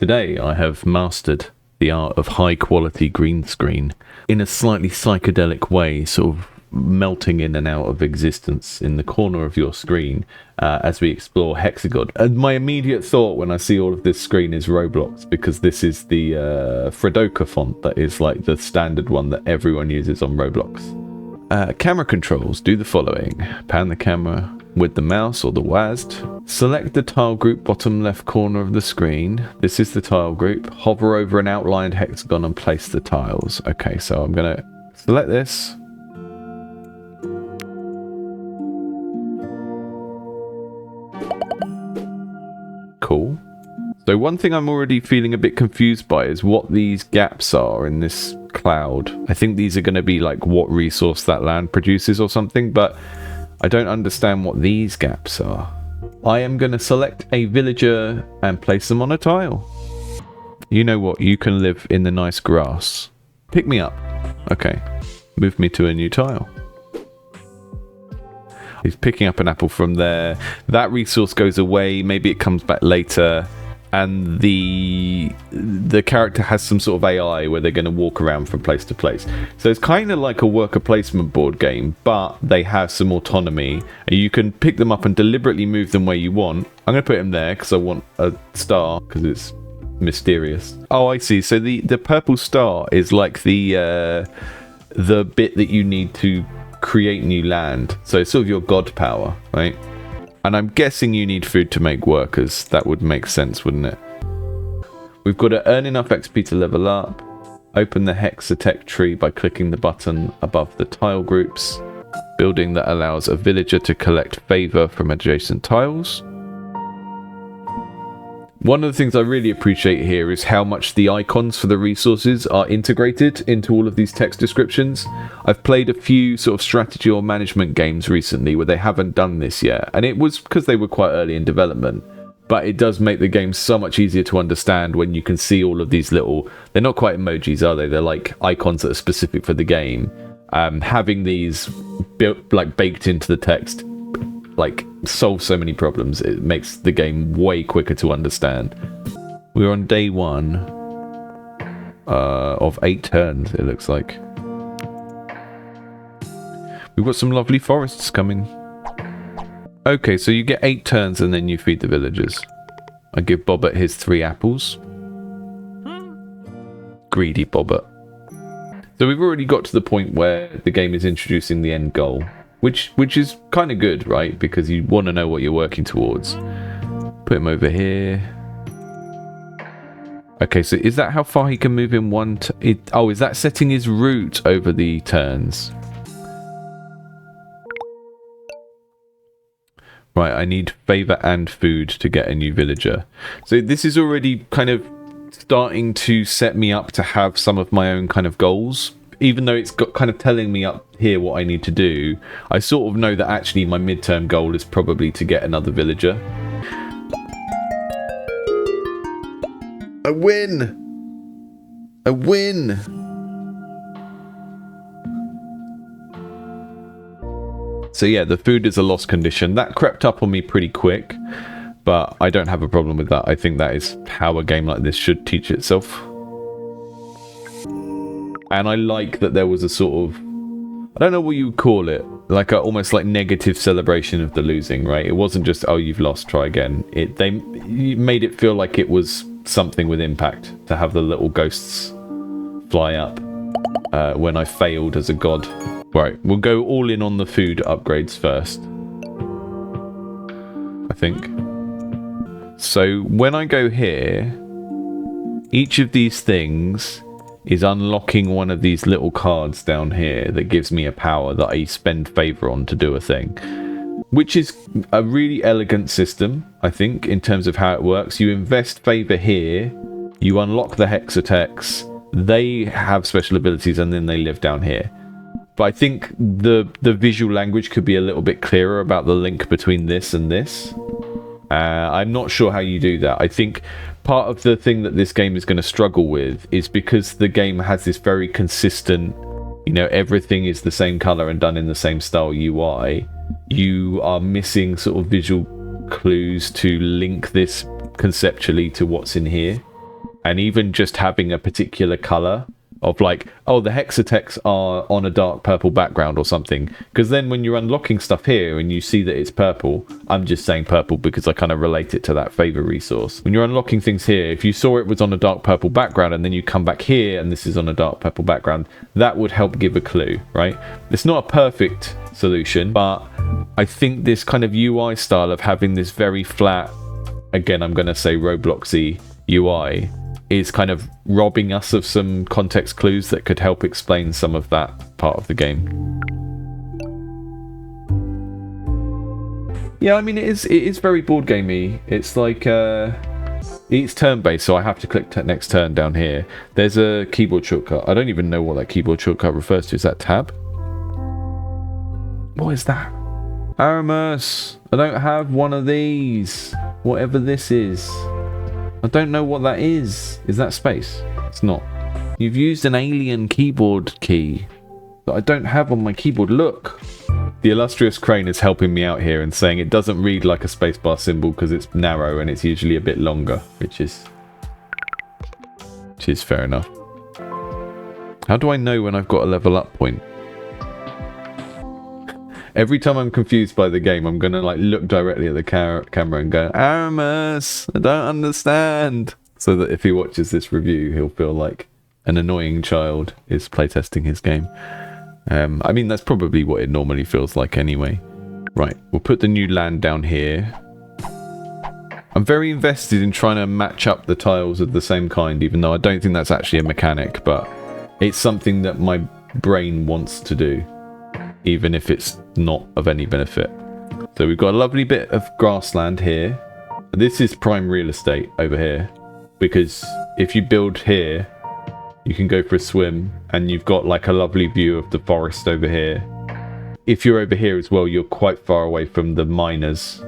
Today I have mastered the art of high quality green screen in a slightly psychedelic way, sort of melting in and out of existence in the corner of your screen as we explore Hexagod. And my immediate thought when I see all of this screen is Roblox, because this is the Fredoka font that is like the standard one that everyone uses on Roblox. Camera controls do the following. Pan the camera with the mouse or the WASD. Select the tile group bottom left corner of the screen. This is the tile group. Hover over an outlined hexagon and place the tiles. Okay, so I'm going to select this. Cool. So one thing I'm already feeling a bit confused by is what these gaps are in this cloud. I think these are going to be like what resource that land produces or something, but I don't understand what these gaps are. I am going to select a villager and place them on a tile. You know what? You can live in the nice grass. Pick me up. Okay. Move me to a new tile. He's picking up an apple from there. That resource goes away. Maybe it comes back later. And the character has some sort of AI where they're going to walk around from place to place. So it's kind of like a worker placement board game, but they have some autonomy. You can pick them up and deliberately move them where you want. I'm going to put him there because I want a star, because it's mysterious. Oh, I see. So the purple star is like the bit that you need to create new land. So it's sort of your god power, right? And I'm guessing you need food to make workers. That would make sense, wouldn't it? We've got to earn enough XP to level up. Open the Hexatech tree by clicking the button above the tile groups. Building that allows a villager to collect favor from adjacent tiles. One of the things I really appreciate here is how much the icons for the resources are integrated into all of these text descriptions. I've played a few sort of strategy or management games recently where they haven't done this yet, and it was because they were quite early in development. But it does make the game so much easier to understand when you can see all of these little... They're not quite emojis, are they? They're like icons that are specific for the game. Having these baked into the text solve so many problems. It makes the game way quicker to understand. We're on day 1 of 8 turns, it looks like. We've got some lovely forests coming. Okay, so you get 8 turns and then you feed the villagers. I give Bobbert his 3 apples. Greedy Bobbert. So we've already got to the point where the game is introducing the end goal. Which is kind of good, right? Because you want to know what you're working towards. Put him over here. Okay, so is that how far he can move in one... is that setting his route over the turns? Right, I need favor and food to get a new villager. So this is already kind of starting to set me up to have some of my own kind of goals. Even though it's got kind of telling me up here what I need to do, I sort of know that actually my midterm goal is probably to get another villager. I win! I win! So yeah, the food is a lost condition. That crept up on me pretty quick, but I don't have a problem with that. I think that is how a game like this should teach itself. And I like that there was a sort of, I don't know what you would call it, like a almost like negative celebration of the losing, right? It wasn't just, oh, you've lost, try again. They made it feel like it was something with impact to have the little ghosts fly up when I failed as a god. Right, we'll go all in on the food upgrades first, I think. So when I go here, each of these things is unlocking one of these little cards down here that gives me a power that I spend favor on to do a thing. Which is a really elegant system, I think, in terms of how it works. You invest favor here, you unlock the Hexatechs, they have special abilities, and then they live down here. But I think the visual language could be a little bit clearer about the link between this and this. I'm not sure how you do that. I think part of the thing that this game is going to struggle with is because the game has this very consistent, everything is the same color and done in the same style UI. You are missing sort of visual clues to link this conceptually to what's in here. And even just having a particular color of like, oh, the hexatext are on a dark purple background or something. Because then when you're unlocking stuff here and you see that it's purple, I'm just saying purple because I kind of relate it to that favor resource. When you're unlocking things here, if you saw it was on a dark purple background and then you come back here and this is on a dark purple background, that would help give a clue, right? It's not a perfect solution, but I think this kind of UI style of having this very flat, again, I'm going to say Robloxy UI, is kind of robbing us of some context clues that could help explain some of that part of the game. Yeah, I mean, it is very board gamey. It's like, it's turn-based, so I have to click next turn down here. There's a keyboard shortcut. I don't even know what that keyboard shortcut refers to. Is that tab? What is that? Aramus, I don't have one of these. Whatever this is. I don't know what that is. Is that space? It's not. You've used an alien keyboard key that I don't have on my keyboard. Look! The illustrious Crane is helping me out here and saying it doesn't read like a spacebar symbol because it's narrow and it's usually a bit longer, which is fair enough. How do I know when I've got a level up point? Every time I'm confused by the game, I'm going to like look directly at the camera and go, Aramus, I don't understand. So that if he watches this review, he'll feel like an annoying child is playtesting his game. I mean, that's probably what it normally feels like anyway. Right, we'll put the new land down here. I'm very invested in trying to match up the tiles of the same kind, even though I don't think that's actually a mechanic, but it's something that my brain wants to do, even if it's not of any benefit. So we've got a lovely bit of grassland here. This is prime real estate over here, because if you build here, you can go for a swim and you've got like a lovely view of the forest over here. If you're over here as well, you're quite far away from the miners.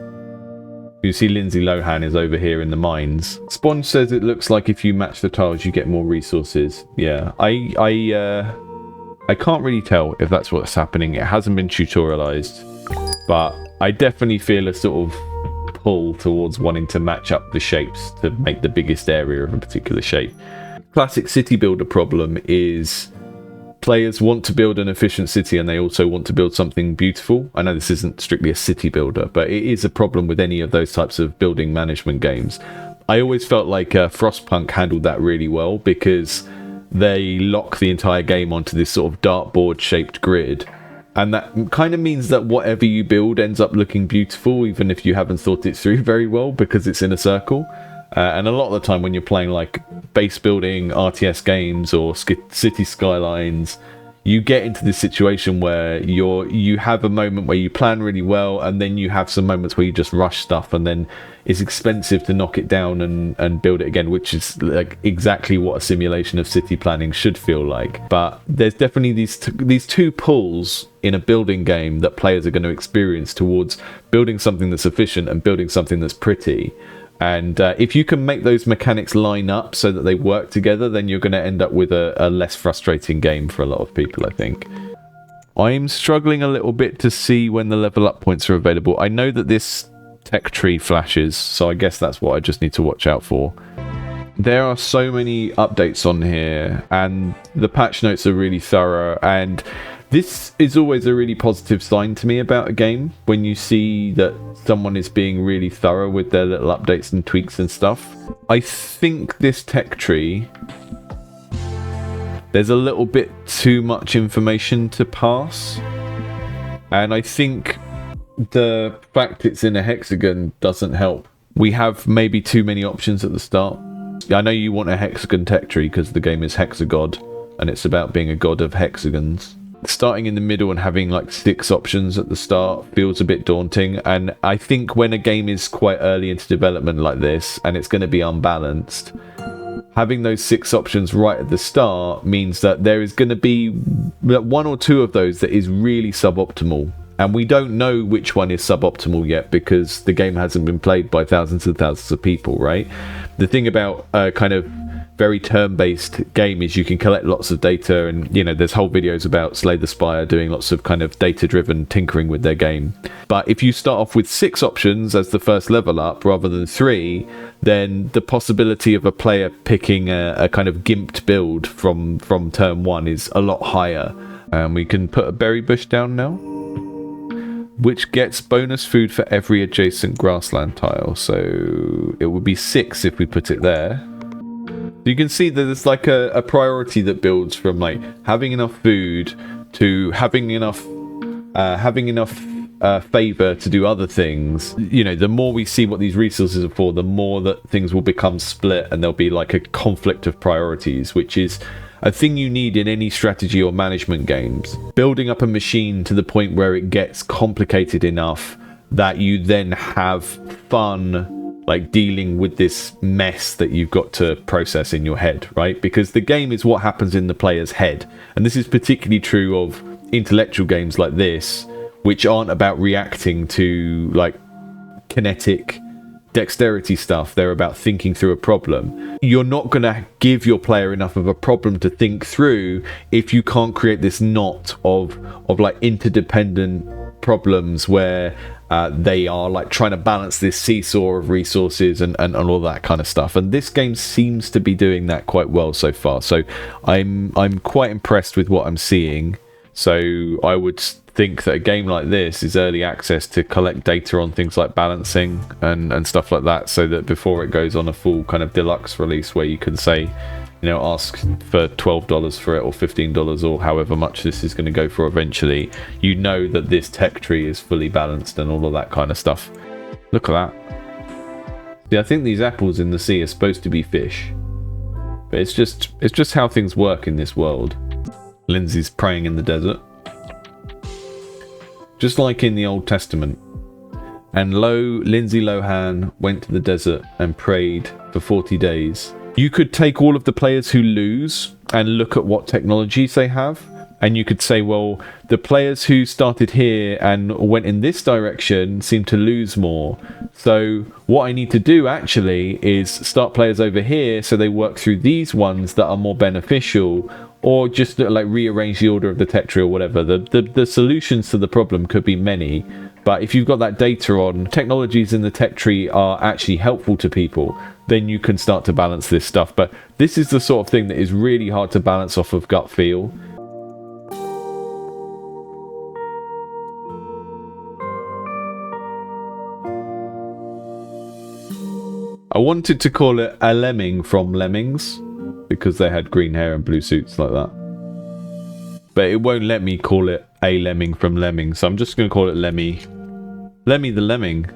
You see Lindsay Lohan is over here in the mines. Sponge says it looks like if you match the tiles, you get more resources. Yeah, I can't really tell if that's what's happening. It hasn't been tutorialized, but I definitely feel a sort of pull towards wanting to match up the shapes to make the biggest area of a particular shape. Classic city builder problem is players want to build an efficient city and they also want to build something beautiful. I know this isn't strictly a city builder, but it is a problem with any of those types of building management games. I always felt like Frostpunk handled that really well because they lock the entire game onto this sort of dartboard shaped grid, and that kind of means that whatever you build ends up looking beautiful even if you haven't thought it through very well because it's in a circle. And a lot of the time when you're playing like base building RTS games or city skylines, you get into this situation where you have a moment where you plan really well and then you have some moments where you just rush stuff and then it's expensive to knock it down and build it again, which is like exactly what a simulation of city planning should feel like. But there's definitely these two pulls in a building game that players are going to experience towards building something that's efficient and building something that's pretty. And if you can make those mechanics line up so that they work together, then you're going to end up with a less frustrating game for a lot of people, I think. I'm struggling a little bit to see when the level up points are available. I know that this tech tree flashes, so I guess that's what I just need to watch out for. There are so many updates on here, and the patch notes are really thorough, and this is always a really positive sign to me about a game, when you see that someone is being really thorough with their little updates and tweaks and stuff. I think this tech tree, there's a little bit too much information to pass, and I think the fact it's in a hexagon doesn't help. We have maybe too many options at the start. I know you want a hexagon tech tree because the game is Hexagod and it's about being a god of hexagons. Starting in the middle and having like 6 options at the start feels a bit daunting, and I think when a game is quite early into development like this and it's going to be unbalanced, having those 6 options right at the start means that there is going to be 1 or 2 of those that is really suboptimal, and we don't know which one is suboptimal yet because the game hasn't been played by thousands and thousands of people, right? The thing about kind of very turn-based game is you can collect lots of data, and you know there's whole videos about Slay the Spire doing lots of kind of data-driven tinkering with their game. But if you start off with 6 options as the first level up rather than 3, then the possibility of a player picking a kind of gimped build from turn 1 is a lot higher. We can put a berry bush down now, which gets bonus food for every adjacent grassland tile. So it would be 6 if we put it there. You can see that there's like a priority that builds from like having enough food to having enough favor to do other things. You know, the more we see what these resources are for, the more that things will become split, and there'll be like a conflict of priorities, which is a thing you need in any strategy or management games. Building up a machine to the point where it gets complicated enough that you then have fun, like dealing with this mess that you've got to process in your head, right? Because the game is what happens in the player's head. And this is particularly true of intellectual games like this, which aren't about reacting to like kinetic dexterity stuff. They're about thinking through a problem. You're not going to give your player enough of a problem to think through if you can't create this knot of like interdependent problems where they are like trying to balance this seesaw of resources and all that kind of stuff. And this game seems to be doing that quite well so far. So I'm quite impressed with what I'm seeing. So I would think that a game like this is early access to collect data on things like balancing and stuff like that, so that before it goes on a full kind of deluxe release where you can say, you know, ask for $12 for it or $15 or however much this is going to go for eventually, you know that this tech tree is fully balanced and all of that kind of stuff. Look at that. See, I think these apples in the sea are supposed to be fish, but it's just how things work in this world. Lindsay's praying in the desert, just like in the Old Testament. And Lindsay Lohan went to the desert and prayed for 40 days. You could take all of the players who lose and look at what technologies they have, and you could say, well, the players who started here and went in this direction seem to lose more. So what I need to do actually is start players over here so they work through these ones that are more beneficial, or just like rearrange the order of the tech tree or whatever. The solutions to the problem could be many, but if you've got that data on technologies in the tech tree are actually helpful to people, then you can start to balance this stuff. But this is the sort of thing that is really hard to balance off of gut feel. I wanted to call it a lemming from Lemmings, because they had green hair and blue suits like that. But it won't let me call it a lemming from Lemmings, so I'm just going to call it Lemmy. Lemmy the Lemming.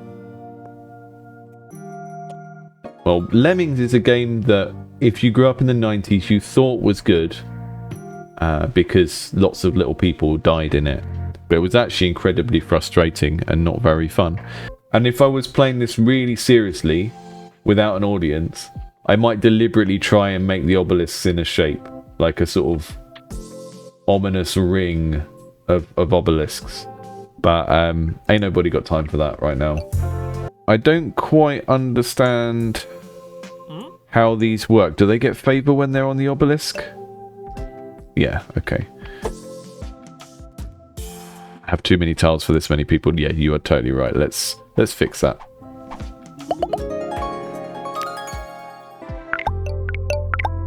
Well, Lemmings is a game that if you grew up in the 90s you thought was good, because lots of little people died in it. But it was actually incredibly frustrating and not very fun. And if I was playing this really seriously, without an audience, I might deliberately try and make the obelisks in a shape, like a sort of ominous ring of obelisks. But ain't nobody got time for that right now. I don't quite understand how these work. Do they get favor when they're on the obelisk? Yeah, okay. I have too many tiles for this many people. Yeah, you are totally right. Let's fix that.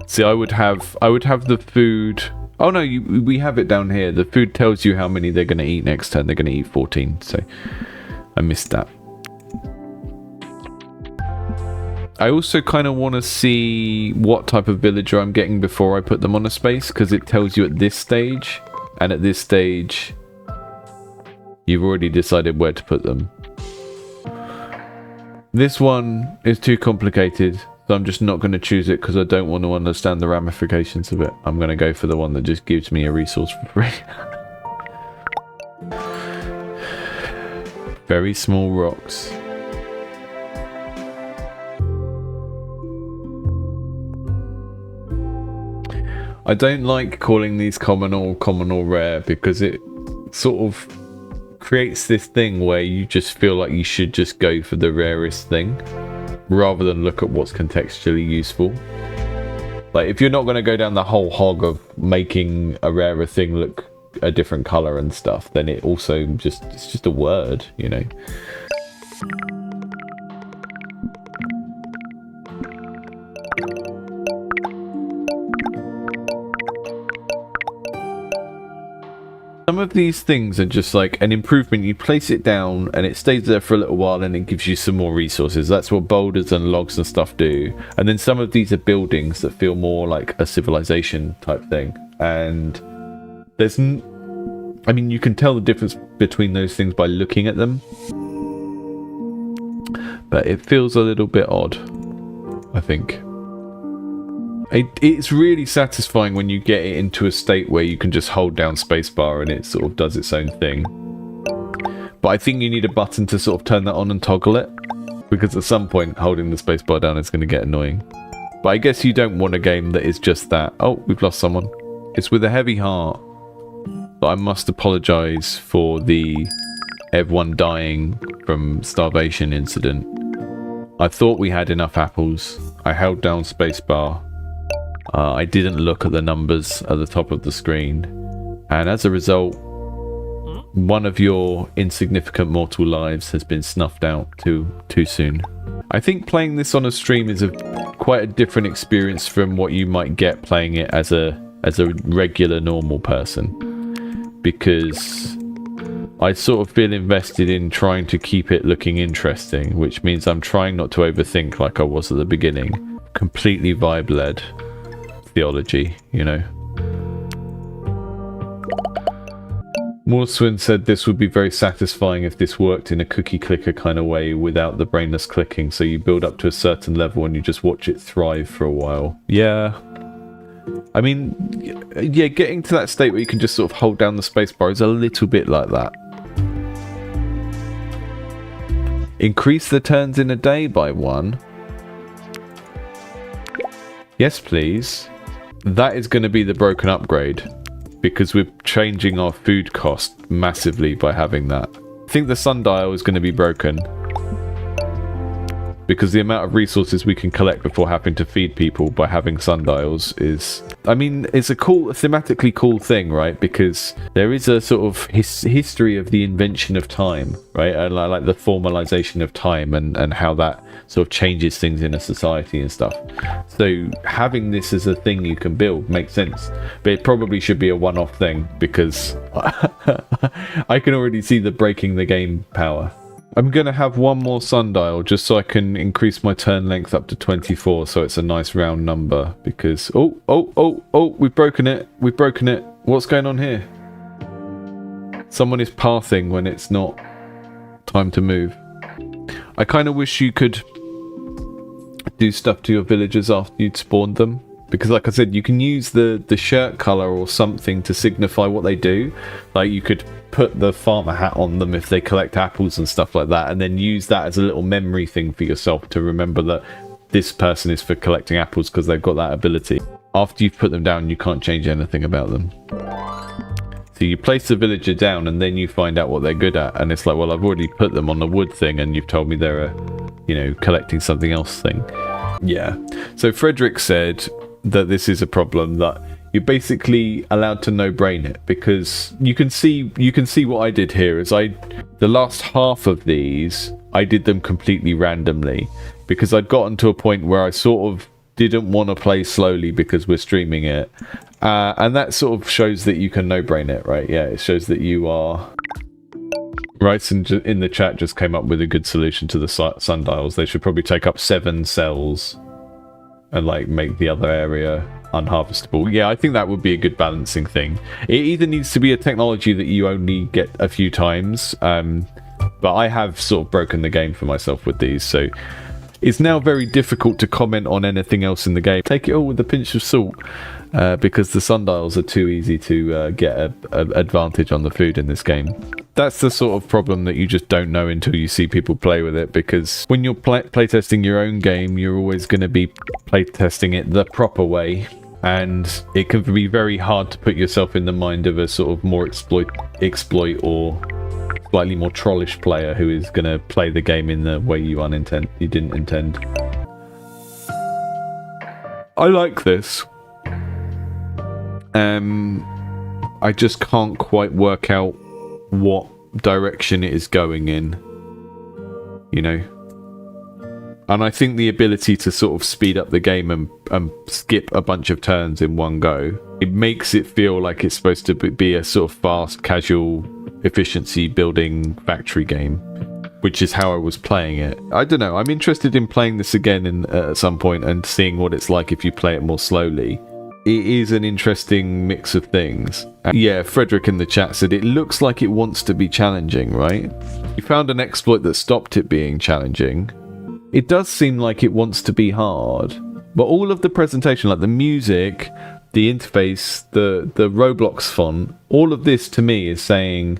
See, I would have the food. Oh no, we have it down here. The food tells you how many they're going to eat next turn. They're going to eat 14, so I missed that. I also kind of want to see what type of villager I'm getting before I put them on a space, because it tells you at this stage, and at this stage you've already decided where to put them. This one is too complicated, so I'm just not going to choose it because I don't want to understand the ramifications of it. I'm going to go for the one that just gives me a resource for free. Very small rocks. I don't like calling these common or rare, because it sort of creates this thing where you just feel like you should just go for the rarest thing rather than look at what's contextually useful. Like, if you're not going to go down the whole hog of making a rarer thing look a different color and stuff, then it also it's just a word, you know. Some of these things are just like an improvement. You place it down and it stays there for a little while and it gives you some more resources. That's what boulders and logs and stuff do. And then some of these are buildings that feel more like a civilization type thing. And there's, I mean, you can tell the difference between those things by looking at them. But it feels a little bit odd, I think. It's really satisfying when you get it into a state where you can just hold down spacebar and it sort of does its own thing. But I think you need a button to sort of turn that on and toggle it, because at some point holding the spacebar down is going to get annoying. But I guess you don't want a game that is just that. Oh, we've lost someone. It's with a heavy heart that I must apologise for the everyone dying from starvation incident. I thought we had enough apples. I held down spacebar. I didn't look at the numbers at the top of the screen, and as a result, one of your insignificant mortal lives has been snuffed out too soon. I think playing this on a stream is quite a different experience from what you might get playing it as a regular normal person, because I sort of feel invested in trying to keep it looking interesting, which means I'm trying not to overthink like I was at the beginning. Completely vibe-led theology, you know. Morswin said this would be very satisfying if this worked in a cookie clicker kind of way without the brainless clicking, so you build up to a certain level and you just watch it thrive for a while. Yeah. I mean, yeah, getting to that state where you can just sort of hold down the spacebar is a little bit like that. Increase the turns in a day by 1. Yes, please. That is going to be the broken upgrade, because we're changing our food cost massively by having that. I think the sundial is going to be broken, because the amount of resources we can collect before having to feed people by having sundials is... I mean, it's a thematically cool thing, right? Because there is a sort of history of the invention of time, right? And like the formalization of time and how that sort of changes things in a society and stuff. So having this as a thing you can build makes sense. But it probably should be a one-off thing, because I can already see the breaking the game power. I'm going to have one more sundial just so I can increase my turn length up to 24, so it's a nice round number, because... Oh, we've broken it. We've broken it. What's going on here? Someone is pathing when it's not time to move. I kind of wish you could do stuff to your villagers after you'd spawned them, because like I said, you can use the shirt colour or something to signify what they do. Like, you could put the farmer hat on them if they collect apples and stuff like that, and then use that as a little memory thing for yourself to remember that this person is for collecting apples because they've got that ability. After you've put them down, you can't change anything about them. So you place the villager down and then you find out what they're good at, and it's like, well, I've already put them on the wood thing and you've told me they're a, you know, collecting something else thing. Yeah. So Frederick said that this is a problem, that you're basically allowed to no-brain it, because you can see what I did here is the last half of these I did them completely randomly, because I'd gotten to a point where I sort of didn't want to play slowly because we're streaming it, and that sort of shows that you can no-brain it, right? Yeah, it shows that you are right. And in the chat just came up with a good solution to the sundials. They should probably take up 7 cells and like make the other area unharvestable. Yeah, I think that would be a good balancing thing. It either needs to be a technology that you only get a few times, but I have sort of broken the game for myself with these, so it's now very difficult to comment on anything else in the game. Take it all with a pinch of salt, because the sundials are too easy to get an advantage on the food in this game. That's the sort of problem that you just don't know until you see people play with it, because when you're playtesting your own game, you're always going to be playtesting it the proper way, and it can be very hard to put yourself in the mind of a sort of more exploit or slightly more trollish player who is going to play the game in the way you didn't intend. I like this. I just can't quite work out what direction it is going in, you know. And I think the ability to sort of speed up the game and skip a bunch of turns in one go, it makes it feel like it's supposed to be a sort of fast, casual, efficiency building factory game, which is how I was playing it. I don't know, I'm interested in playing this again at some point and seeing what it's like if you play it more slowly. It is an interesting mix of things. Yeah, Frederick in the chat said it looks like it wants to be challenging, right? You found an exploit that stopped it being challenging. It does seem like it wants to be hard, but all of the presentation, like the music, the interface, the Roblox font, all of this to me is saying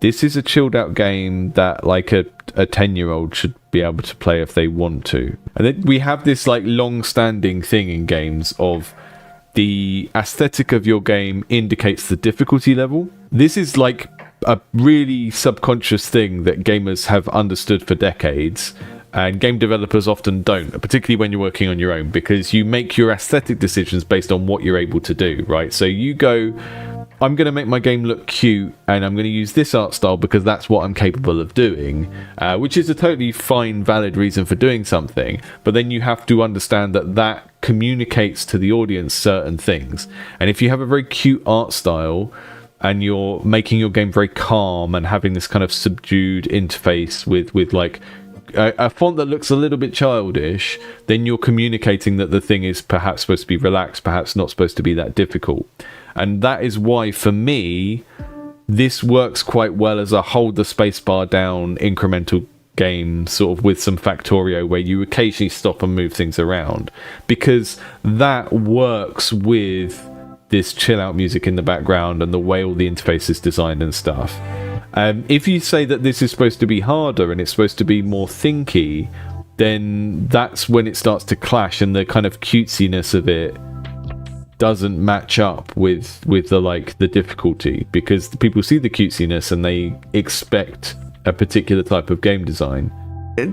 this is a chilled out game that like a 10-year-old should be able to play if they want to. And then we have this like long-standing thing in games of the aesthetic of your game indicates the difficulty level. This is like a really subconscious thing that gamers have understood for decades. And game developers often don't, particularly when you're working on your own, because you make your aesthetic decisions based on what you're able to do, right? So you go, I'm going to make my game look cute, and I'm going to use this art style because that's what I'm capable of doing, which is a totally fine, valid reason for doing something. But then you have to understand that that communicates to the audience certain things. And if you have a very cute art style, and you're making your game very calm and having this kind of subdued interface with like a font that looks a little bit childish, then you're communicating that the thing is perhaps supposed to be relaxed, perhaps not supposed to be that difficult. And that is why, for me, this works quite well as a hold the spacebar down incremental game, sort of with some Factorio where you occasionally stop and move things around, because that works with this chill out music in the background and the way all the interface is designed and stuff. If you say that this is supposed to be harder and it's supposed to be more thinky, then that's when it starts to clash, and the kind of cutesiness of it doesn't match up with the difficulty, because the people see the cutesiness and they expect a particular type of game design.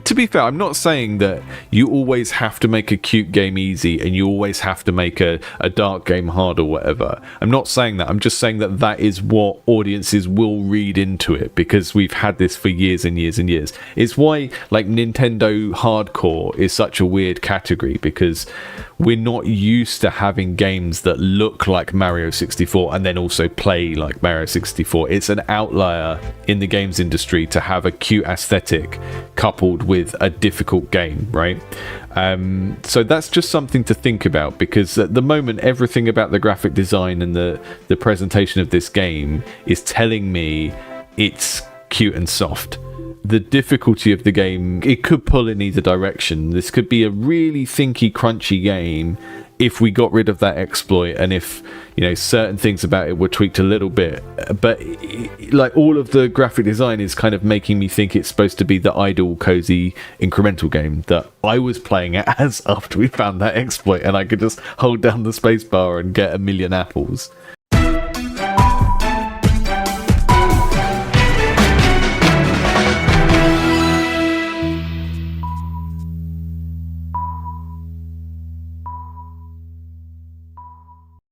To be fair, I'm not saying that you always have to make a cute game easy and you always have to make a dark game hard or whatever. I'm not saying that. I'm just saying that that is what audiences will read into it, because we've had this for years and years and years. It's why like Nintendo hardcore is such a weird category, because we're not used to having games that look like Mario 64 and then also play like Mario 64. It's an outlier in the games industry to have a cute aesthetic coupled with a difficult game, right? So that's just something to think about, because at the moment everything about the graphic design and the presentation of this game is telling me it's cute and soft. The difficulty of the game, it could pull in either direction. This could be a really thinky, crunchy game if we got rid of that exploit, and if, you know, certain things about it were tweaked a little bit. But like all of the graphic design is kind of making me think it's supposed to be the idle, cozy, incremental game that I was playing it as after we found that exploit, and I could just hold down the spacebar and get a million apples.